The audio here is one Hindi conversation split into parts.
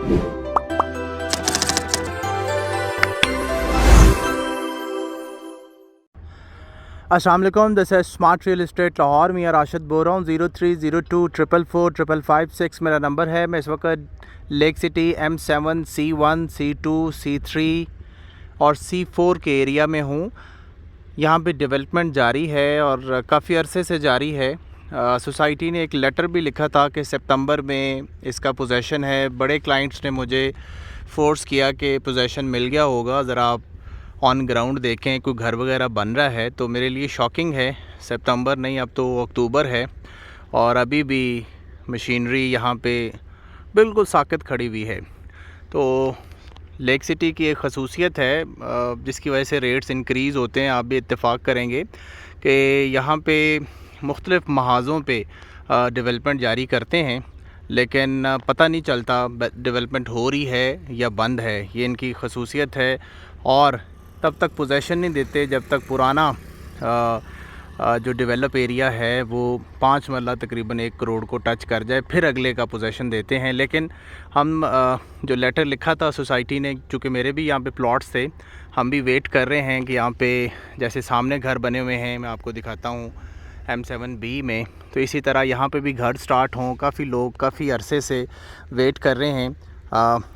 अस्सलाम वालेकुम, दिस है स्मार्ट रियल इस्टेट लाहौर। मैं राशिद बोल रहा हूँ। 0302444556 मेरा नंबर है। मैं इस वक्त lake city M7 C1 C2 C3 और C4 के एरिया में हूँ। यहाँ पे डेवलपमेंट जारी है और काफ़ी अरसे से जारी है। सोसाइटी ने एक लेटर भी लिखा था कि सितंबर में इसका पोजेसन है। बड़े क्लाइंट्स ने मुझे फ़ोर्स किया कि पोजेसन मिल गया होगा, ज़रा आप ऑन ग्राउंड देखें, कोई घर वगैरह बन रहा है। तो मेरे लिए शॉकिंग है, सितंबर नहीं अब तो अक्टूबर है और अभी भी मशीनरी यहाँ पे बिल्कुल साकित खड़ी हुई है। तो लेक सिटी की एक खसूसियत है जिसकी वजह से रेट्स इंक्रीज़ होते हैं। आप भी इत्तेफाक करेंगे कि यहाँ पे मुख्तलिफ़ महाज़ों पे डेवलपमेंट जारी करते हैं, लेकिन पता नहीं चलता डेवलपमेंट हो रही है या बंद है। ये इनकी खसूसियत है और तब तक पोजेसन नहीं देते जब तक पुराना जो डेवलप एरिया है वो 5 मरला तकरीबन 1 करोड़ को टच कर जाए, फिर अगले का पोजेसन देते हैं। लेकिन हम जो लेटर लिखा था सोसाइटी ने, चूँकि मेरे भी यहाँ पे प्लॉट्स थे, हम भी वेट कर रहे हैं कि यहाँ पे जैसे सामने घर बने हुए हैं, मैं आपको दिखाता हूँ M7B में, तो इसी तरह यहाँ पे भी घर स्टार्ट हों। काफ़ी लोग काफ़ी अरसे से वेट कर रहे हैं।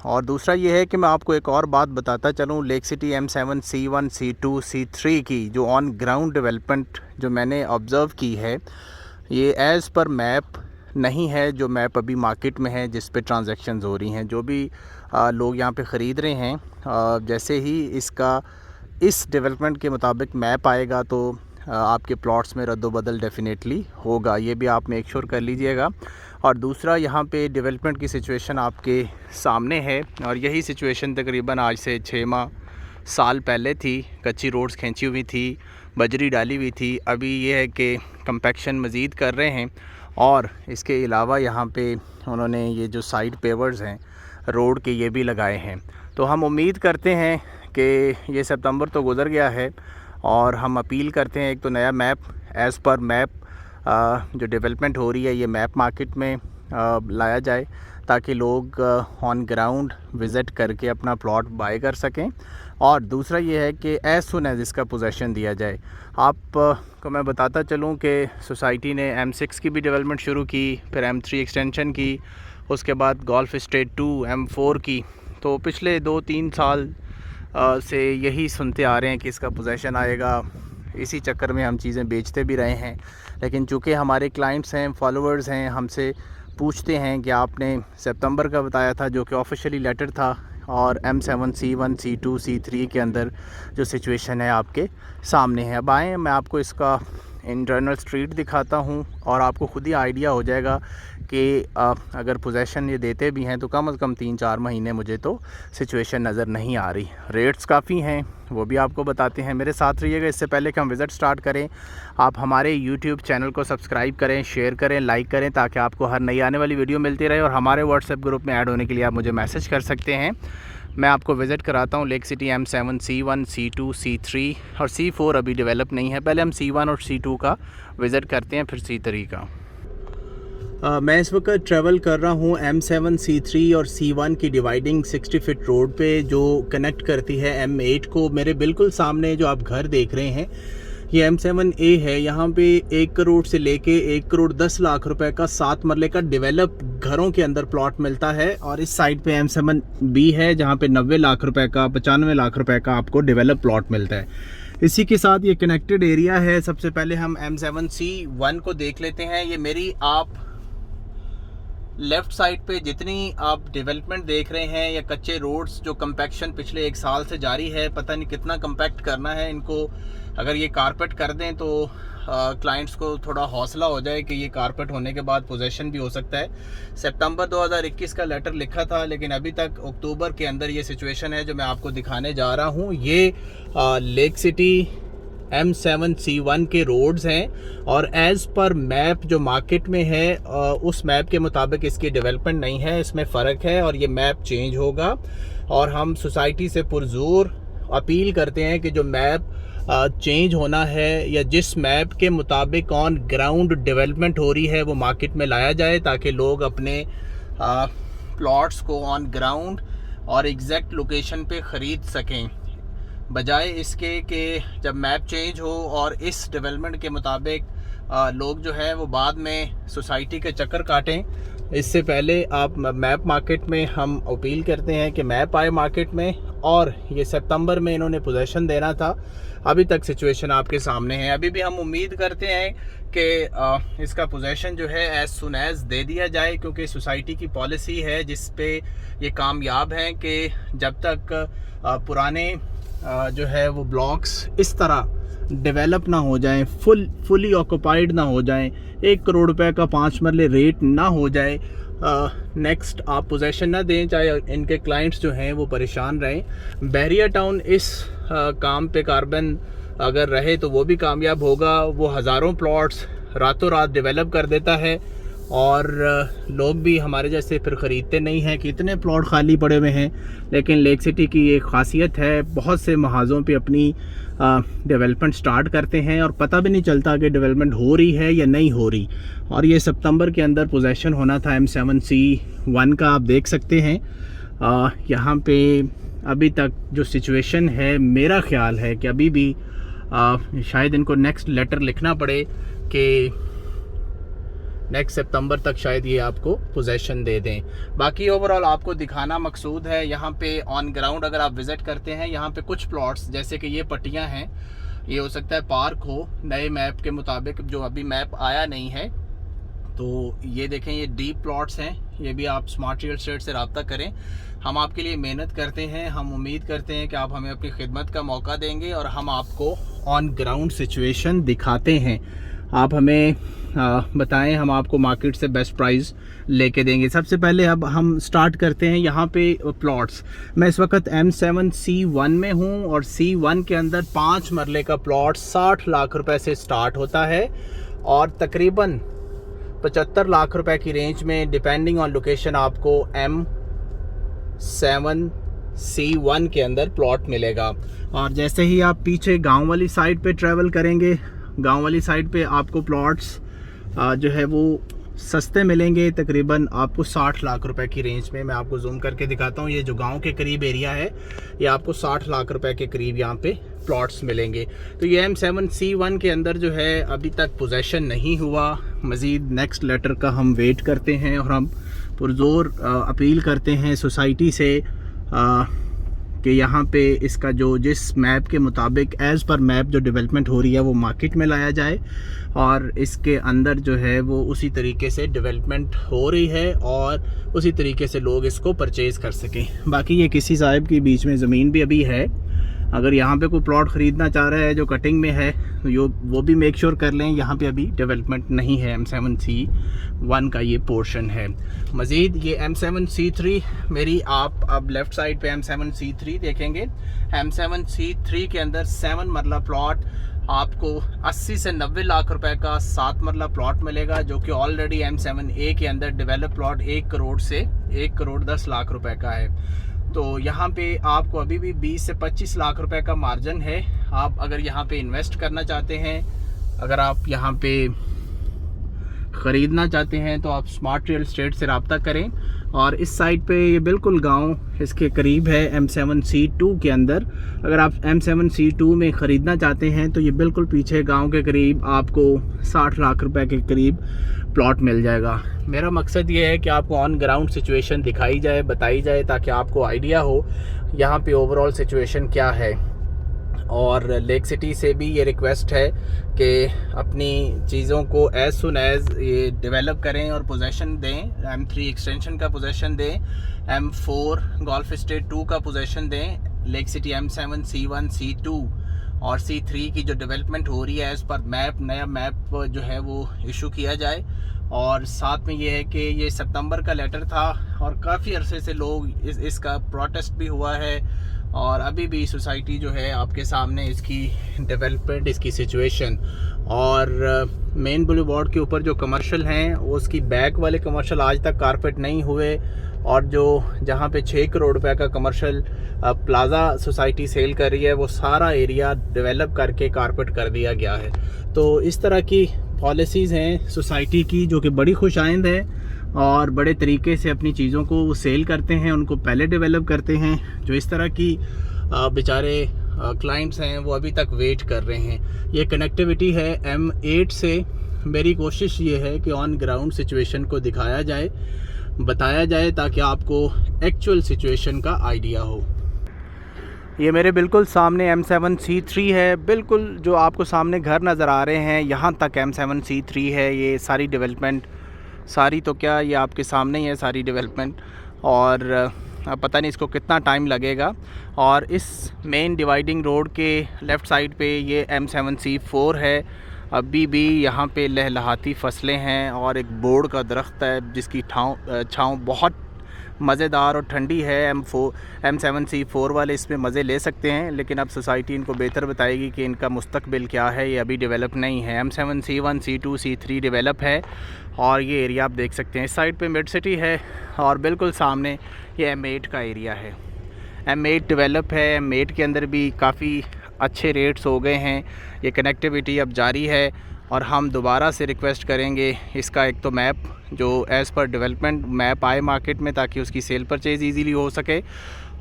और दूसरा ये है कि मैं आपको एक और बात बताता चलूँ, lake city M7 C1 C2 C3 की जो ऑन ग्राउंड डेवलपमेंट जो मैंने ऑब्ज़र्व की है, ये एज़ पर मैप नहीं है जो मैप अभी मार्केट में है जिस पे ट्रांजैक्शंस हो रही हैं। जो भी लोग यहाँ पे ख़रीद रहे हैं, जैसे ही इसका इस डेवलपमेंट के मुताबिक मैप आएगा तो आपके प्लॉट्स में रद्दोबदल डेफिनेटली होगा। ये भी आप मेक श्योर कर लीजिएगा। और दूसरा, यहाँ पे डेवलपमेंट की सिचुएशन आपके सामने है और यही सिचुएशन तकरीबन आज से 6 साल पहले थी। कच्ची रोड्स खींची हुई थी, बजरी डाली हुई थी। अभी ये है कि कंपैक्शन मज़ीद कर रहे हैं और इसके अलावा यहाँ पे उन्होंने ये जो साइड पेवर्स हैं रोड के, ये भी लगाए हैं। तो हम उम्मीद करते हैं कि ये सितंबर तो गुज़र गया है और हम अपील करते हैं एक तो नया मैप एज़ पर मैप जो डेवलपमेंट हो रही है ये मैप मार्केट में लाया जाए ताकि लोग ऑन ग्राउंड विज़िट करके अपना प्लॉट बाय कर सकें। और दूसरा ये है कि एज़ सुन एज़ इसका पोजेसन दिया जाए। आप को मैं बताता चलूँ कि सोसाइटी ने M6 की भी डेवलपमेंट शुरू की, फिर M3 एक्सटेंशन की, उसके बाद गोल्फ एस्टेट 2 M4 की। तो पिछले 2-3 साल से यही सुनते आ रहे हैं कि इसका पोजेसन आएगा। इसी चक्कर में हम चीज़ें बेचते भी रहे हैं, लेकिन चूँकि हमारे क्लाइंट्स हैं, फॉलोअर्स हैं, हमसे पूछते हैं कि आपने सितंबर का बताया था जो कि ऑफिशियली लेटर था, और M7 C1 C2 C3 के अंदर जो सिचुएशन है आपके सामने है। अब आएँ मैं आपको इसका इंटरनल स्ट्रीट दिखाता हूँ और आपको ख़ुद ही आइडिया हो जाएगा कि अगर पोजेसन ये देते भी हैं तो कम से कम 3-4 महीने मुझे तो सिचुएशन नज़र नहीं आ रही। रेट्स काफ़ी हैं, वो भी आपको बताते हैं। मेरे साथ रहिएगा। इससे पहले कि हम विज़िट स्टार्ट करें, आप हमारे यूट्यूब चैनल को सब्सक्राइब करें, शेयर करें, लाइक करें ताकि आपको हर नई आने वाली वीडियो मिलती रहे। और हमारे व्हाट्सएप ग्रुप में ऐड होने के लिए आप मुझे मैसेज कर सकते हैं। मैं आपको विज़िट कराता हूँ lake city M7 C1 C2 C3 और C4 अभी डेवलप नहीं है। पहले हम C1 और C2 का विज़िट करते हैं, फिर C3 का। मैं इस वक्त ट्रैवल कर रहा हूँ M7 C3 और C1 की डिवाइडिंग 60 फीट रोड पे जो कनेक्ट करती है M8 को। मेरे बिल्कुल सामने जो आप घर देख रहे हैं ये M7A है। यहाँ पे 1 करोड़ से लेके 1 करोड़ 10 लाख रुपए का 7 मरले का डेवलप घरों के अंदर प्लॉट मिलता है। और इस साइड पे M7B है जहाँ पे 90 लाख रुपए का 95 लाख रुपए का आपको डेवलप प्लॉट मिलता है। इसी के साथ ये कनेक्टेड एरिया है। सबसे पहले हम M7C1 को देख लेते हैं। ये मेरी आप लेफ़्ट साइड पे जितनी आप डेवलपमेंट देख रहे हैं या कच्चे रोड्स जो कंपैक्शन पिछले 1 साल से जारी है, पता नहीं कितना कंपैक्ट करना है इनको। अगर ये कारपेट कर दें तो क्लाइंट्स को थोड़ा हौसला हो जाए कि ये कारपेट होने के बाद पोजेसन भी हो सकता है। सितंबर 2021 का लेटर लिखा था, लेकिन अभी तक अक्टूबर के अंदर ये सिचुएशन है जो मैं आपको दिखाने जा रहा हूँ। ये लेक सिटी M7 C1 के रोड्स हैं और एज़ पर मैप जो मार्केट में है उस मैप के मुताबिक इसकी डेवलपमेंट नहीं है, इसमें फ़र्क है और ये मैप चेंज होगा। और हम सोसाइटी से पुरजोर अपील करते हैं कि जो मैप चेंज होना है या जिस मैप के मुताबिक ऑन ग्राउंड डेवलपमेंट हो रही है वो मार्केट में लाया जाए ताकि लोग अपने प्लॉट्स को ऑन ग्राउंड और एग्जैक्ट लोकेशन पे ख़रीद सकें, बजाय इसके कि जब मैप चेंज हो और इस डेवलपमेंट के मुताबिक लोग जो है वो बाद में सोसाइटी के चक्कर काटें। इससे पहले आप मैप मार्केट में हम अपील करते हैं कि मैप आए मार्केट में, और ये सितंबर में इन्होंने पोजेसन देना था। अभी तक सिचुएशन आपके सामने है। अभी भी हम उम्मीद करते हैं कि इसका पोजेसन जो है एज सुन एज दे दिया जाए, क्योंकि सोसाइटी की पॉलिसी है जिस पे ये कामयाब हैं कि जब तक पुराने जो है वो ब्लॉक्स इस तरह डेवलप ना हो जाएं, फुली ऑक्यूपाइड ना हो जाएं, 1 करोड़ रुपए का 5 मरले रेट ना हो जाए, नेक्स्ट आप पोजेसन ना दें, चाहे इनके क्लाइंट्स जो हैं वो परेशान रहें। बहरिया टाउन इस काम पे कार्बन अगर रहे तो वो भी कामयाब होगा। वो हज़ारों प्लॉट्स रातों रात डेवलप कर देता है, और लोग भी हमारे जैसे फिर ख़रीदते नहीं हैं कि इतने प्लॉट खाली पड़े हुए हैं। लेकिन लेक सिटी की एक ख़ासियत है, बहुत से महाजों पे अपनी डेवलपमेंट स्टार्ट करते हैं और पता भी नहीं चलता कि डेवलपमेंट हो रही है या नहीं हो रही। और ये सितंबर के अंदर पोजेसन होना था M7C1 का, आप देख सकते हैं। यहाँ पे अभी तक जो सिचुएशन है, मेरा ख्याल है कि अभी भी शायद इनको नेक्स्ट लेटर लिखना पड़े कि नेक्स्ट सितंबर तक शायद ये आपको पोजेसन दे दें। बाकी ओवरऑल आपको दिखाना मकसूद है। यहाँ पे ऑन ग्राउंड अगर आप विज़िट करते हैं, यहाँ पे कुछ प्लॉट्स जैसे कि ये पट्टियाँ हैं, ये हो सकता है पार्क हो नए मैप के मुताबिक, जो अभी मैप आया नहीं है। तो ये देखें, ये डीप प्लॉट्स हैं। ये भी आप स्मार्ट रियल एस्टेट से रब्ता करें। हम आपके लिए मेहनत करते हैं। हम उम्मीद करते हैं कि आप हमें अपनी खिदमत का मौका देंगे और हम आपको ऑन ग्राउंड सिचुएशन दिखाते हैं। आप हमें बताएं, हम आपको मार्केट से बेस्ट प्राइस लेके देंगे। सबसे पहले अब हम स्टार्ट करते हैं यहाँ पे प्लॉट्स। मैं इस वक्त M7C1 में हूँ, और C1 के अंदर 5 मरले का प्लॉट 60 लाख रुपए से स्टार्ट होता है और तकरीबन 75 लाख रुपए की रेंज में, डिपेंडिंग ऑन लोकेशन, आपको M7C1 के अंदर प्लॉट मिलेगा। और जैसे ही आप पीछे गांव वाली साइड पे ट्रैवल करेंगे, गांव वाली साइड पे आपको प्लॉट्स जो है वो सस्ते मिलेंगे, तकरीबन आपको 60 लाख रुपए की रेंज में। मैं आपको जूम करके दिखाता हूँ। ये जो गांव के करीब एरिया है, ये आपको 60 लाख रुपए के करीब यहाँ पे प्लॉट्स मिलेंगे। तो ये M7C1 के अंदर जो है अभी तक पोजेसन नहीं हुआ। मज़ीद नेक्स्ट लेटर का हम वेट करते हैं, और हम पुरजोर अपील करते हैं सोसाइटी से कि यहाँ पे इसका जो जिस मैप के मुताबिक एज़ पर मैप जो डेवलपमेंट हो रही है वो मार्केट में लाया जाए, और इसके अंदर जो है वो उसी तरीके से डेवलपमेंट हो रही है और उसी तरीके से लोग इसको परचेज़ कर सकें। बाकी ये किसी साहिब की बीच में ज़मीन भी अभी है, अगर यहाँ पे कोई प्लॉट ख़रीदना चाह रहा है जो कटिंग में है तो वो भी मेक श्योर कर लें। यहाँ पे अभी डेवलपमेंट नहीं है, M7C1 का ये पोर्शन है। मज़ीद ये M7C3 मेरी, आप अब लेफ़्ट साइड पे M7C3 देखेंगे। M7C3 के अंदर 7 मरला प्लॉट आपको 80 से 90 लाख रुपए का 7 मरला प्लॉट मिलेगा, जो कि ऑलरेडी M7A के अंदर डेवलप प्लॉट 1 करोड़ से 1 करोड़ 10 लाख रुपए का है। तो यहाँ पे आपको अभी भी 20 से 25 लाख रुपए का मार्जिन है। आप अगर यहाँ पे इन्वेस्ट करना चाहते हैं, अगर आप यहाँ पे ख़रीदना चाहते हैं, तो आप स्मार्ट रियल एस्टेट से रब्ता करें। और इस साइड पे ये बिल्कुल गांव इसके करीब है M7C2 के अंदर। अगर आप M7C2 में ख़रीदना चाहते हैं तो ये बिल्कुल पीछे गांव के करीब आपको 60 लाख रुपए के करीब प्लॉट मिल जाएगा। मेरा मकसद ये है कि आपको ऑन ग्राउंड सिचुएशन दिखाई जाए, बताई जाए, ताकि आपको आइडिया हो यहाँ पे ओवरऑल सिचुएशन क्या है। और लेक सिटी से भी ये रिक्वेस्ट है कि अपनी चीज़ों को एज सुन एज ये डेवलप करें और पोजेसन दें। M3 एक्सटेंशन का पोजेसन दें, M4 गोल्फ स्टेट 2 का पोजेसन दें, लेक सिटी M7C1 C2 और C3 की जो डेवलपमेंट हो रही है एज़ पर मैप, नया मैप जो है वो इशू किया जाए। और साथ में ये है कि ये सितंबर का लेटर था और काफ़ी अरसे से लोग इसका प्रोटेस्ट भी हुआ है, और अभी भी सोसाइटी जो है आपके सामने इसकी डेवलपमेंट, इसकी सिचुएशन। और मेन बुलेवार्ड के ऊपर जो कमर्शियल हैं उसकी बैक वाले कमर्शियल आज तक कारपेट नहीं हुए, और जो जहाँ पे 6 करोड़ रुपए का कमर्शियल प्लाज़ा सोसाइटी सेल कर रही है वो सारा एरिया डेवलप करके कारपेट कर दिया गया है। तो इस तरह की पॉलिसीज़ हैं सोसाइटी की जो कि बड़ी खुशाइंद है, और बड़े तरीके से अपनी चीज़ों को वो सेल करते हैं, उनको पहले डेवलप करते हैं। जो इस तरह की बेचारे क्लाइंट्स हैं वो अभी तक वेट कर रहे हैं। ये कनेक्टिविटी है M8 से। मेरी कोशिश ये है कि ऑन ग्राउंड सिचुएशन को दिखाया जाए, बताया जाए, ताकि आपको एक्चुअल सिचुएशन का आइडिया हो। ये मेरे बिल्कुल सामने M7C3 है। बिल्कुल जो आपको सामने घर नज़र आ रहे हैं, यहाँ तक M7C3 है। ये सारी डेवलपमेंट, सारी तो क्या, ये आपके सामने ही है सारी डेवलपमेंट। और अब पता नहीं इसको कितना टाइम लगेगा। और इस मेन डिवाइडिंग रोड के लेफ़्ट साइड पे ये M7C4 है। अभी भी यहाँ पे लहलहाती फसलें हैं और एक बोर्ड का दरख्त है जिसकी छाँव बहुत मज़ेदार और ठंडी है। M7C4 वाले इसमें मज़े ले सकते हैं, लेकिन अब सोसाइटी इनको बेहतर बताएगी कि इनका मुस्तकबिल क्या है। ये अभी डेवलप नहीं है। M7C1, C2, C3 डेवलप है। और ये एरिया आप देख सकते हैं, इस साइड पे मिड सिटी है और बिल्कुल सामने ये M8 का एरिया है। M8 डेवलप है। M8 के अंदर भी काफ़ी अच्छे रेट्स हो गए हैं। ये कनेक्टिविटी अब जारी है और हम दोबारा से रिक्वेस्ट करेंगे इसका एक तो मैप जो एज़ पर डेवलपमेंट मैप आए मार्केट में, ताकि उसकी सेल परचेज़ ईज़िली हो सके।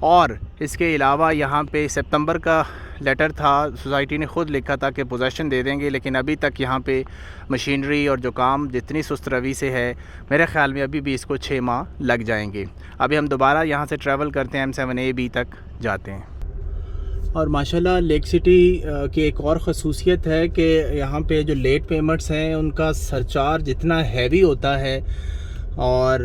और इसके अलावा यहाँ पे सितंबर का लेटर था, सोसाइटी ने ख़ुद लिखा था कि पोजेसन दे देंगे, लेकिन अभी तक यहाँ पे मशीनरी और जो काम जितनी सुस्त रवि से है, मेरे ख़्याल में अभी भी इसको 6 माह लग जाएंगे। अभी हम दोबारा यहाँ से ट्रैवल करते हैं, M7AB तक जाते हैं। और माशाल्लाह लेक सिटी की एक और ख़ुसूसियत है कि यहाँ पे जो लेट पेमेंट्स हैं उनका सरचार्ज इतना हैवी होता है और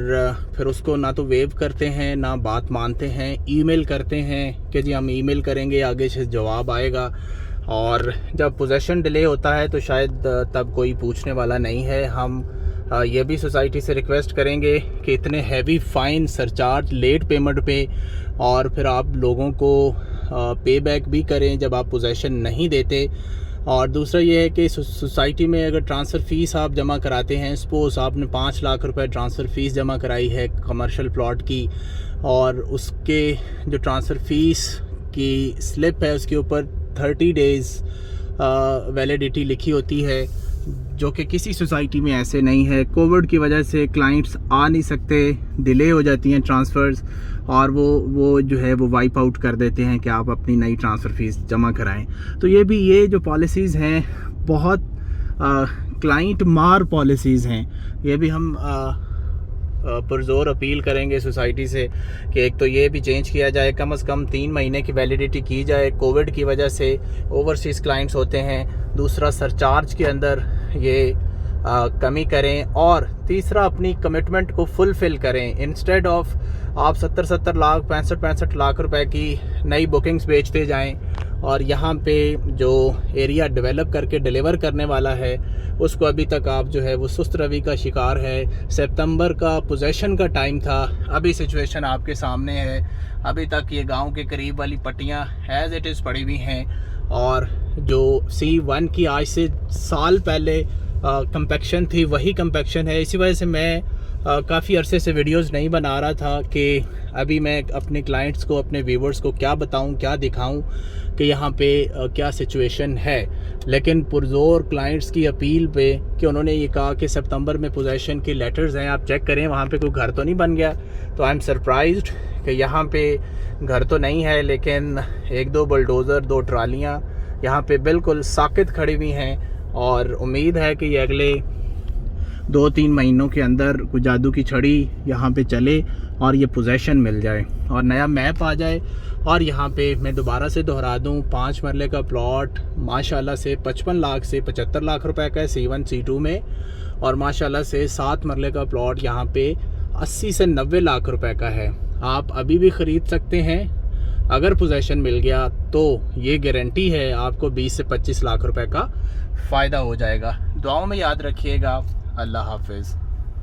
फिर उसको ना तो वेव करते हैं ना बात मानते हैं। ईमेल करते हैं कि जी हम ईमेल करेंगे, आगे से जवाब आएगा। और जब पोजेसन डिले होता है तो शायद तब कोई पूछने वाला नहीं है। हम ये भी सोसाइटी से रिक्वेस्ट करेंगे कि इतने heavy fine surcharge late payment पे और फिर आप लोगों को पे बैक भी करें जब आप पोजेसन नहीं देते। और दूसरा ये है कि सोसाइटी में अगर ट्रांसफ़र फ़ीस आप जमा कराते हैं, सपोज़ आपने 5 लाख रुपए ट्रांसफ़र फ़ीस जमा कराई है कमर्शियल प्लॉट की, और उसके जो ट्रांसफ़र फ़ीस की स्लिप है उसके ऊपर 30 डेज़ वैलिडिटी लिखी होती है, जो कि किसी सोसाइटी में ऐसे नहीं है। कोविड की वजह से क्लाइंट्स आ नहीं सकते, डिले हो जाती हैं ट्रांसफ़र्स, और वो जो है वो वाइप आउट कर देते हैं कि आप अपनी नई ट्रांसफ़र फ़ीस जमा कराएं। तो ये जो पॉलिसीज़ हैं बहुत क्लाइंट मार पॉलिसीज़ हैं। ये भी हम पुरज़ोर अपील करेंगे सोसाइटी से कि एक तो ये भी चेंज किया जाए, कम से कम 3 महीने की वैलिडिटी की जाए। कोविड की वजह से ओवरसीज़ क्लाइंट्स होते हैं। दूसरा सरचार्ज के अंदर ये कमी करें, और तीसरा अपनी कमिटमेंट को फुलफ़िल करें। इंस्टेड ऑफ आप 70 लाख 65 लाख रुपए की नई बुकिंग्स बेचते जाएं और यहाँ पे जो एरिया डेवलप करके डिलीवर करने वाला है उसको अभी तक आप जो है वो सुस्त रवि का शिकार है। सितंबर का पोजेसन का टाइम था, अभी सिचुएशन आपके सामने है। अभी तक ये गांव के करीब वाली पट्टियाँ एज़ इट इज़ पड़ी हुई हैं, और जो C1 की आज से साल पहले कंपैक्शन थी वही कंपैक्शन है। इसी वजह से मैं काफ़ी अरसे से वीडियोस नहीं बना रहा था कि अभी मैं अपने क्लाइंट्स को, अपने व्यूवर्स को क्या बताऊं, क्या दिखाऊं कि यहाँ पे क्या सिचुएशन है। लेकिन पुरज़ोर क्लाइंट्स की अपील पे कि उन्होंने ये कहा कि सितंबर में पोजेसन के लेटर्स हैं, आप चेक करें वहाँ पे कोई घर तो नहीं बन गया। तो आई एम सरप्राइज्ड कि यहाँ पे घर तो नहीं है, लेकिन 1-2 बुलडोज़र, 2 ट्रालियाँ यहाँ पे बिल्कुल साकित खड़ी हुई हैं, और उम्मीद है कि ये अगले 2-3 महीनों के अंदर कोई जादू की छड़ी यहाँ पे चले और ये पोजेसन मिल जाए और नया मैप आ जाए। और यहाँ पे मैं दोबारा से दोहरा दूँ, 5 मरले का प्लॉट माशाल्लाह से 55 लाख से 75 लाख रुपए का है C1 C2 में, और माशाल्लाह से 7 मरले का प्लॉट यहाँ पे 80 से 90 लाख रुपए का है। आप अभी भी ख़रीद सकते हैं। अगर पोजेसन मिल गया तो ये गारंटी है आपको 20 से 25 लाख रुपए का फ़ायदा हो जाएगा। दुआओं में याद रखिएगा। अल्लाह हाफिज़।